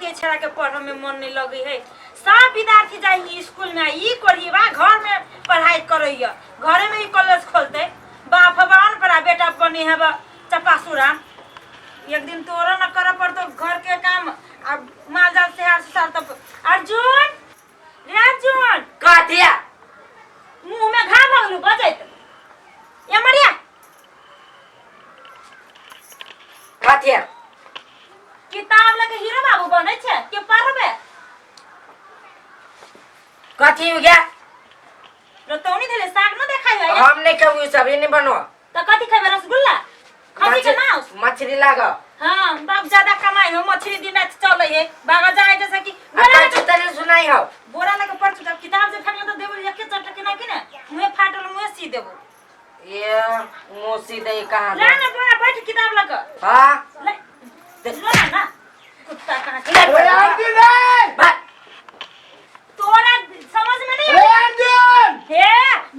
के छड़ा के पढ़े में मन नहीं लगी है। सब विद्यार्थी जाई स्कूल में ई करिए बा घर में पढ़ाई करइया घरे में ही कॉलेज खोलते बा भगवान पर बेटा बनी है बा चपासुरा एक दिन तोरा न कर पर तो घर के काम अब माल जाल से हर साल तब अर्जुन अर्जुन का दिया मुंह में घा भगलू बजैत ये मरिया का दिया किताब लेके हीरो बाबू बने छे के पढ़बे कथी हो गया रोतौनी धले साग न देखाई है हम नहीं कहू सब नहीं बनो तो कथी खाबे रसगुल्ला खसी के मांस मछली लागा हां बाप ज्यादा कमाई हो मछली दिन रात चले है बागा जाए जैसे कि बोरा तो तने सुनाई हो बोरा लगे पढ़ चुका किताब जे फेंकले तो देबो एक चट के ना कि ना मुंह फाटल मुंह सी देबो ये मोसी दे कहां ला ना बोरा बैठ किताब लगा हां ले ना कुत्ता कहां के ले तोरा समझ में नहीं रे अर्जुन हे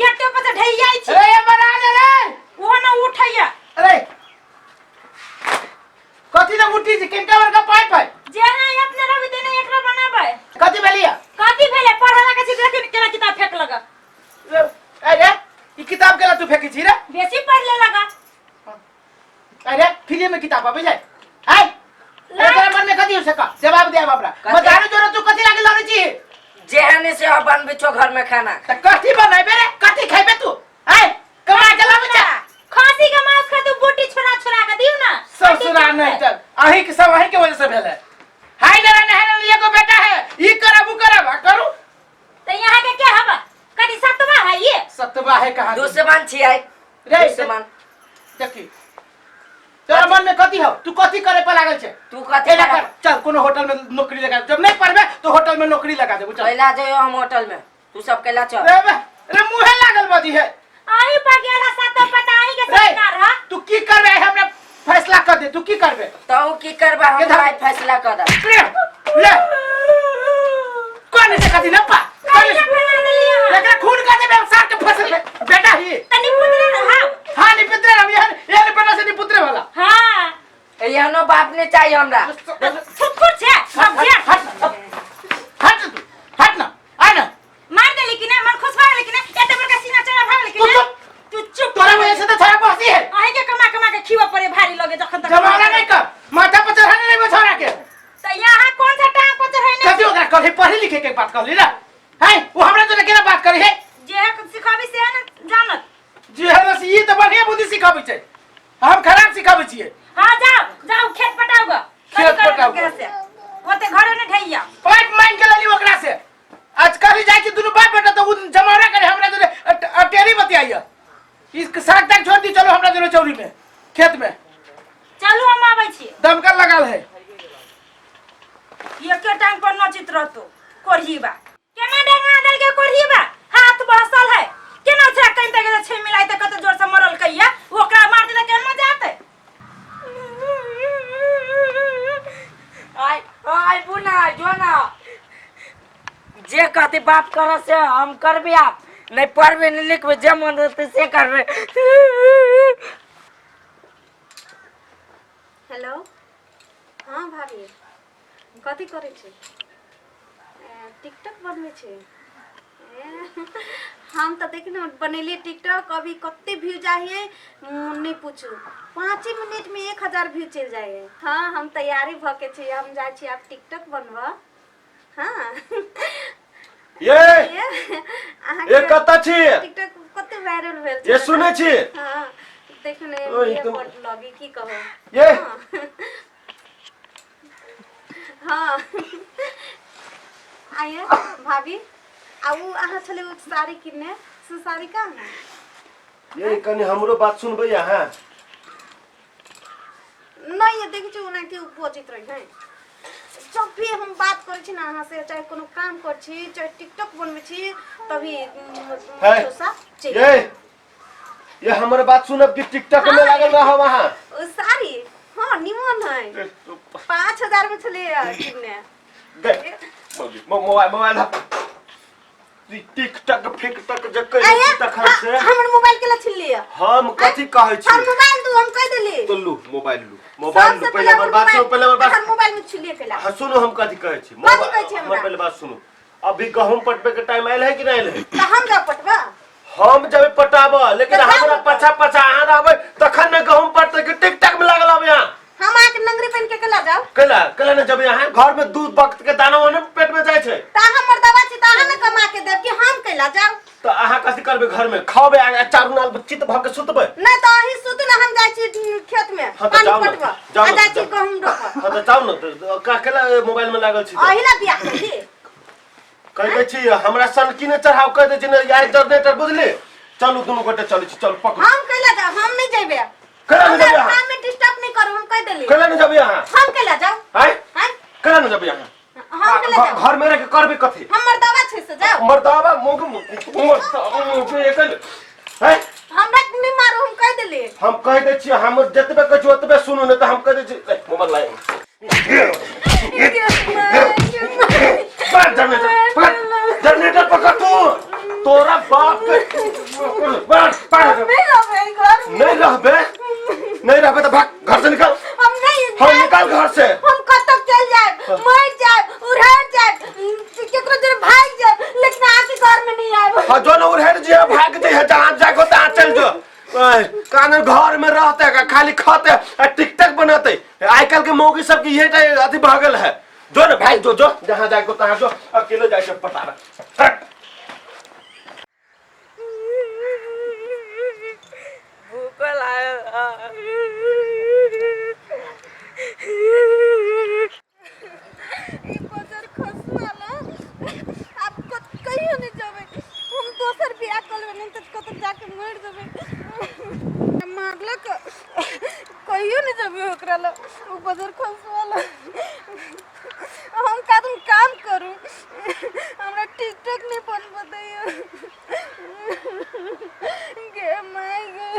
गेट पे से ढैयाई छी रे बना ले रे वो ना उठैया अरे कथी ना उठी से किनका वर्ग पाइप है जे है अपने रवि देने एकरा बनाबे कथी भेलिया कथी भेले पढ़ला के छी लेकिन केला किताब फेंक लगा अरे ई किताब केला तू फेंकी छी रे बेसी पढ़ ले लगा अरे फ्री में किताब आबे जाए हाय तेरा मन में कथी हो सका जवाब दे बाबरा बताने जोरा तू कथी लागे लाने छी जेहने से बनबे छो घर में खाना त कथी बनाबे रे कथी खाइबे तू हाय कमा के लाबे जा खांसी का मांस खा तू बोटी छोड़ा छोड़ा के दियो ना ससुरा नहीं चल अही के सब अही के वजह से भेले हाय जरा नहर लिए को बेटा है ई करबू करब करू तो यहां के क्या हवा कदी सतवा है ये सतवा है कहां दुश्मन छियै रे दुश्मन देखी तेरा मन में कथी हो तू कथी करे पे लागल छे तू कथी एला कर चल कोनो होटल में नौकरी लगा जब नहीं पढ़बे तो होटल में नौकरी लगा देबो चल पहला जो हम होटल में तू सब केला चल रे मुंहे लागल बदी है आही पर गेला सातो पता आही के सरकार हा तू की करबे हमरा फैसला कर दे तू की करबे तो की करबा हम भाई फैसला कर दे ले कौन से कथी न पा लेकिन खून का दे साथ के फसल बेटा ही तनी पुत्र रहा हां नि पुत्र हम ये बेटा से नि पुत्र वाला हां एहनो बाप ने चाहिए हमरा छुटकुट छे सब जे हट ना आ ना मार दे लेकिन मन खुशवा लेकिन एते बड़का सीना चढ़ा भाग लेकिन तू चुप तोरा वजह से तो छाया बहती है आही के कमा कमा के खीवा पड़े भारी लगे जखन तक जमाना नहीं कर माथा पर चढ़ाने नहीं बछौरा के तो यहां कौन सा टांग पर चढ़ाने कभी ओकरा कभी पढ़े लिखे के बात कर ली ना है वो हमरा तो केना बात करी है जे सिखाबी से न जानत जी है बस ये तो बढ़िया बुद्धि सिखाबै छै हम खराब सिखाबै छियै हां जाओ जाओ खेत पटाओगा खेत पटाओगा ओते घरे न ढैया पाइप मांग के लेली ओकरा से आज कल जाय के दुनु बाप बेटा तो जमाना करे हमरा जो अटेरी बतियाइया इस साग तक छोड़ दी चलो हमरा जो चौरी में खेत में चलो हम आबै छी दमकल लगाल है ये के टांग पर नचित रहतो कोरहीबा केना डेंगा दल के कोरहीबा हाथ बहसल है केना छा कहीं तक छे मिलाई त कत जोर से मरल कहिया ओकरा मार दे केना मजा आते आई बुना जोना जे कहते बाप कर से हम करबे आप नहीं पढ़बे नहीं लिखबे जे मन रहते से करबे हेलो हाँ भाभी कथी करे छे टिकटॉक बनवे छे हम तो देख न बनेलिए टिकटॉक अभी कते व्यू चाहिए नहीं पूछू 5 मिनट में 1000 व्यू चल जाए हाँ हम तैयारी भके छे हम जाय छी आप टिकटॉक बनवा हाँ ये कता छी टिकटॉक कते वायरल भेल ये सुने छी हां देखने ये लगी की कहो ये हाँ आइए भाभी आउ आहा चले साड़ी किने से साड़ी का है ये कनी हमरो बात सुनबे यहां नहीं ये देखि छु ना के उपोजित रही है जब भी हम बात करे छी ना अहाँ से चाहे कोनो काम कर छी चाहे टिकटॉक बनवे छी तभी सोसा ये हमर बात सुनब कि टिकटॉक में लागल रह वहां साड़ी हां निमन है 5000 में चले किने दे मोबाइल टिकटक फिकटक जे कहि आया तखन से हमर मोबाइल के ला छिल लिया हम कथी कहै छी हम मोबाइल दू हम कह देली तो लू मोबाइल पहले हमर बात सुनो पहले हमर बात हम मोबाइल में छिलिए केला हाँ सुनो हम कथी कहै छी कथी कहै छी हमरा? हमर पहले बात सुनो अभी गहूम पटबे के टाइम आयल है कि नहीं आयल है त हम जा पटवा हम जब पटाबो लेकिन तो हमरा पछा पछा अहाँ रहबै तखन न गहूम पटते के टिकटक में लागल अब यहाँ हम आके नंगरी पहन के केला जाओ कला न जब यहाँ घर में दूध वक्त के दाना वाना पेट में जाय छै ता हमर दवा छी ता हम कमा के देब कि हम केला जाओ तो अहाँ कथी करबै घर में खाओबे आ चारू नाल चित भ के सुतबै नहीं तो अही सुत ना हम जाय छी खेत में हाँ तो पानी जाओ ना, पटवा जाओ आ ना, जाय छी जाओ। गहूम रोपा हाँ तो जाओ न तो काकेला मोबाइल में लागल छी अही ना बियाह कर दी कह दै छी हमरा सन की ने चढ़ाव कह दै छी ने यार जनरेटर बुझली चलू दुनू गोटे चलै छी चल पकड़ हम केला जाओ हम नहीं जेबे केला न जब हम यहाँ में डिस्टर्ब नहीं करू हम कह देली केला न जब यहाँ हम केला जाओ हैं हैं केला न जब यहाँ हम केला जाओ घर में रह के करबे कथी हमर दवा छै से जाओ मर्दावा मुंह पे एकल हैं हमरा नहीं मारो हम कह देली हम कह दै छी हम जतबे कहै छी ओतबे सुनू ने तो हम कह दै छी ले, मोबाइल लाए जनरेटर पकड़ तू तोरा बाप के नहीं रहबे तो भाग घर से निकल हम नहीं हम निकल घर से हम कब तक चल जाए मर जाए उड़ाट जाए केकरो दिन भाग जाए लेकिन आके घर में नहीं आए हाँ जो न उड़ेर जी भाग दे है जहाँ जाको तहाँ चल जो कानन घर में रहते का खाली खाते आ टिकटक बनाते आजकल के मौगी सब की ये अति भागल है जो न भाई जो जहाँ जाको तहाँ जो अकेले जाके पटा भूखल आयल ई बजर खसवाला आप को कहियो नहीं जावे हम दोसर बियाह कर लेबे नहीं त कत जाके मर जावे मारलक कहियो नहीं जावे ओकरा ला ओ बजर खसवाला हम कादन काम करू हमरा टिकटॉक नहीं बनबे दैया गे माय गे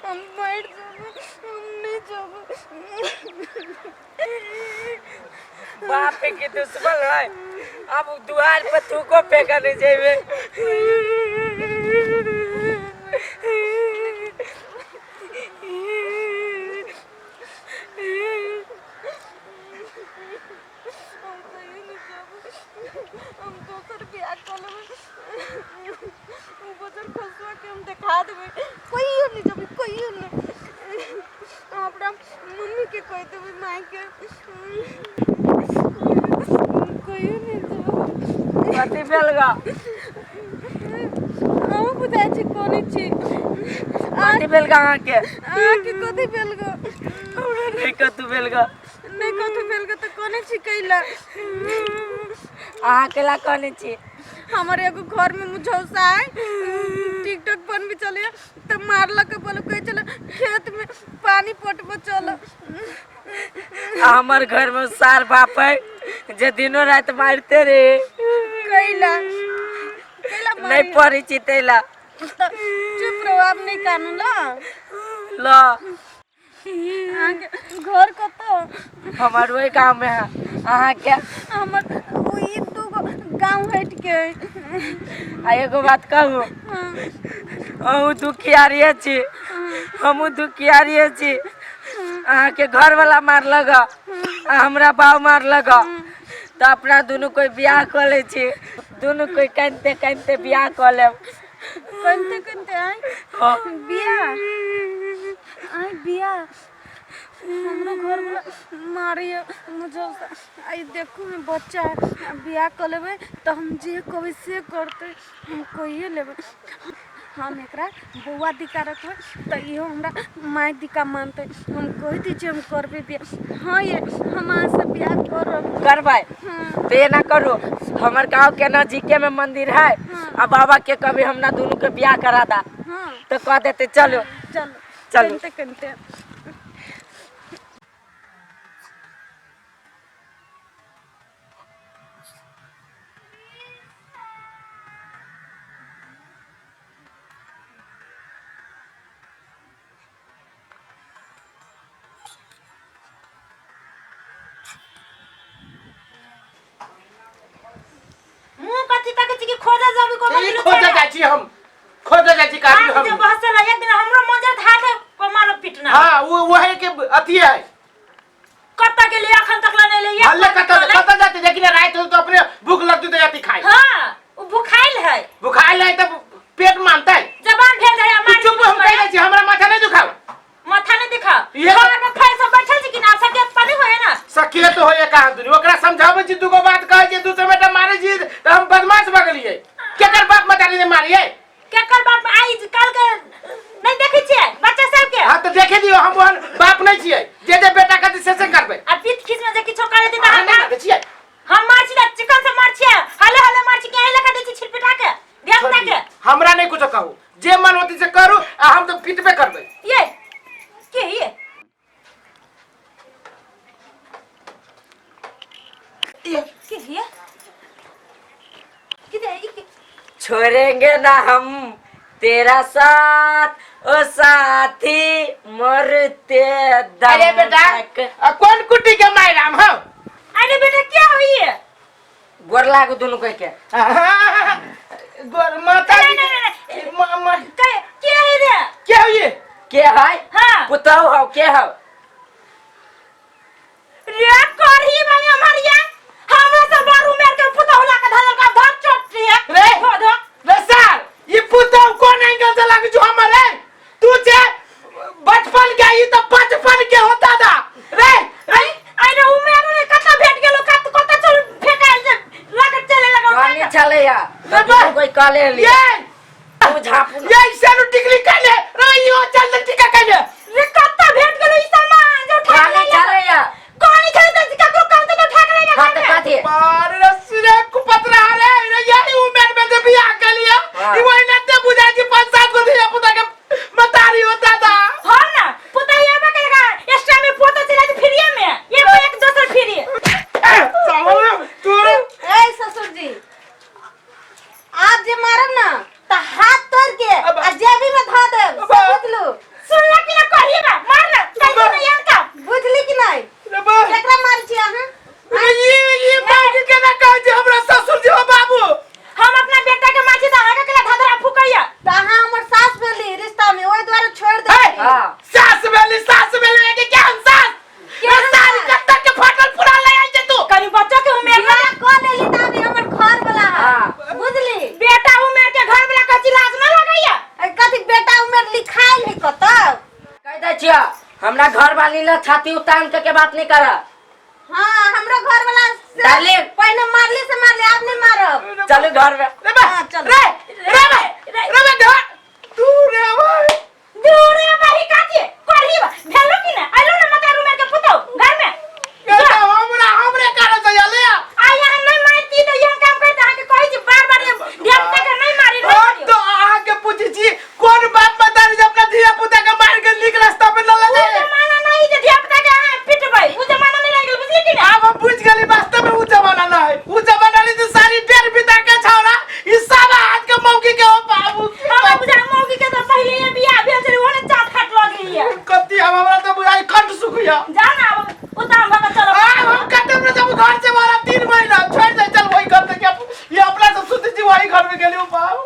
हम मर जावे हम नहीं जावे बाप के दुश्मन है अब दुआर पर तू को फेंका नहीं जाइबे हम दोसर बियाह कर लेबे उ बजर खसवा के हम देखा देबे कोइयो नहीं जाबे कोइयो नहीं अपना मम्मी के कह देबे माई के कोइयो नहीं जाबे कथी बेलगा हम बुझाय छी कोनी छी कथी बेलगा आके कथी बेलगो हमरा नहीं कतू बेलगा नहीं कथी बेलगो तो कोनी छी कैला अहाँ केला कहने छी हमारे एगो घर में मुझौसा है टिकटॉक बन भी चले तो मारलक बोलो कहे चलो खेत में पानी पटबो चलो हमर घर में सार बाप है जे दिनों रात मारते रे कैला कैला नहीं पढ़ी छी तेला चुप रहो आप नहीं कानून ला ल घर कतो हमार वही गाँव में है अहाँ के हमर ई दूगो गांव हट के आ एगो बात कहू अहूँ दुखियारिये छी हमहूँ दुखियारिये छी अहाँ के घर वाला मार लगा आ हमरा बाव मार लगा तो अपना दोनों कोई बियाह कर ले छी दोनों कोई कानते कानते बियाह कर ले कंते कंते आई बिया आई बिया हमरो घर वाला मारिए मुझे आई देखो मैं बच्चा है बियाह कर लेबे तो हम जे कहबे से करते हम कहिए लेबे हम एकरा बउआ दिका रखबे तो इहो हमरा माय दिका मानते हम कह दी हम करबे बियाह हाँ ये हम आज से बियाह करब करवाए तो ये ना करो हमार गाँव के नजीके में मंदिर है आ बाबा के कभी हमरा दोनों के बियाह करा दा हाँ तो कह देते चलो चलो चलो। कंते कंते मुंह कथी तक छी कि जाबी को ई खोज जाइ छी हम खोज जाइ छी काटी आज जे हम बहस चला एक दिन हमरो मंजर धार के को मारो पिटना हां वो वही के अथी है कत्ता के लिए अखन तक ला नहीं ले हल्ले कता जाते लेकिन रात हो तो अपने भूख लगती तो जाती खाई हां वो भुखाइल है भुखाइल है तो पेट मानता है जबान भेल है हमार चुप हम कह रहे छी हमरा माथा नहीं दुखाओ माथा नहीं दिखा ये तो- घर में फैसा बैठल छी कि ना सके पानी होए ना सकिए तो होए कहां दुनी ओकरा समझावे छी दुगो बात कहे छी दूसरे बेटा मारे छी तो हम बदमाश बगलिए केकर बाप मतारी ने मारिए केकर बाप आई कल के नहीं देखै छियै बच्चा सब के हां तो देखे दियो हम ओहन बाप नहीं छिए जे बेटा कति से करबे आ पीठ खींच में जे किछो करे दी त हम नहीं करे छिए हम मार छी चिकन से मार छी हले मार छी के आइला का दै छी छिलपिटा के ध्यान के हमरा नहीं कुछ कहू जे मन होती से करू आ हम तो पिटबे करबे ये के ये के ये किधर छोड़ेंगे ना हम तेरा साथ ओ साथी मरते दम अरे बेटा तक। कौन कुटी के मायराम हो अरे बेटा क्या हुई है गोर लागो दुनु कह के गोर माता नहीं नहीं नहीं क्या है रे क्या हो ये के है हाँ पुतौ हो के हो रे करही भाई हमारिया हमरा से बारू मेर के पुतौ ला के धर का धर चोट रे रे धो रे सर ये पुतौ कौन एंगल से लग जो हमारे तू जे बचपन के ई तो बचपन के होता था रे आई रे उमेर में कता भेट गेलो कता चल फेकाल जे लागत चले लगा कानी चले या दुनु कोई काले ले ये तू झापू ये सेनु टिकली काले रे यो चल टिका काले रे कता भेट गेलो ई सामान जो कानी चले या कोनी चले त का को काम तो ठाक ले खाते खाते बार रसरे कुपतरा रे रे यही उमेर में जब बियाह कर लिया हाँ। ई वही नते बुझा जी 5-7 को दिया पुता के मतारी होता था हो ना पुता ये बा करेगा एक्स्ट्रा में फोटो चला दे फ्री में ये को एक दूसरा फ्री साला तू ए ससुर जी आप जे मारब ना त हाथ तोड़ के आ जेबी में धा देब समझ लो सुन ला कि ना कहिए ना मार ना कल को नहीं का बुझली कि नहीं रे बा केकरा मार छी अहाँ ये बाकी के ना कह जे हमरा ससुर जी हो बाबू हम अपना बेटा के माची त आगे के धधरा फुकैया त अहाँ हमर सास भेली रिश्ता में ओइ द्वारा छोड़ दे हां सास बेली के क्या हम सास सारी कत्ता के फाटल पूरा ले आई जे तू कनी बच्चा के उमेर में बियाह को लेली त अभी हमर घर वाला है हाँ। बुझली बेटा उमेर के घर वाला कच्ची लाज ना लगाइया ए कथि बेटा उमेर लिखाइल है कत कह दे छिया हमरा घर वाली ला छाती उतान के बात नहीं करा हां हमरो घर वाला डाले। पहले मारली से मारले आप नहीं मारब चलो घर में रे बा हाँ, चलो। रे बा तू रे भाई दूरे बाही काची करही बा भेलो कि ना आइलो ना मता उमेर के पुतो घर में बेटा हमरे कारण से आले आ यहाँ नहीं मारती तो यह काम करता है कि कोई जी बार-बार देवता के नहीं मारी ओ तो आ के पूछी छी कौन बाप बता रे अपना धिया पुता के मार के निक रास्ता पे न ले वो जमाना नहीं जे देवता के हां पिटबै वो जमाना नहीं लागल बुझली कि ना अब हम बुझ गली वास्तव में उ जमाना ना है उ जमाना नहीं तो सारी डेर बिता के छौरा ई सब हाथ के मौकी के हो बाबू हम बुझा मौगी के तो पहले ये बियाह भेल छले ओने चाट फाट लगी है कत्ती हमरा तो बुझाई कंठ सुखिया जा ना अब उताम भगा चलो हम कटे में जब घर से बाहर 3 महीना छोड़ दे चल वही घर से क्या ये अपना सब सुती जी वही घर में गेली बाबू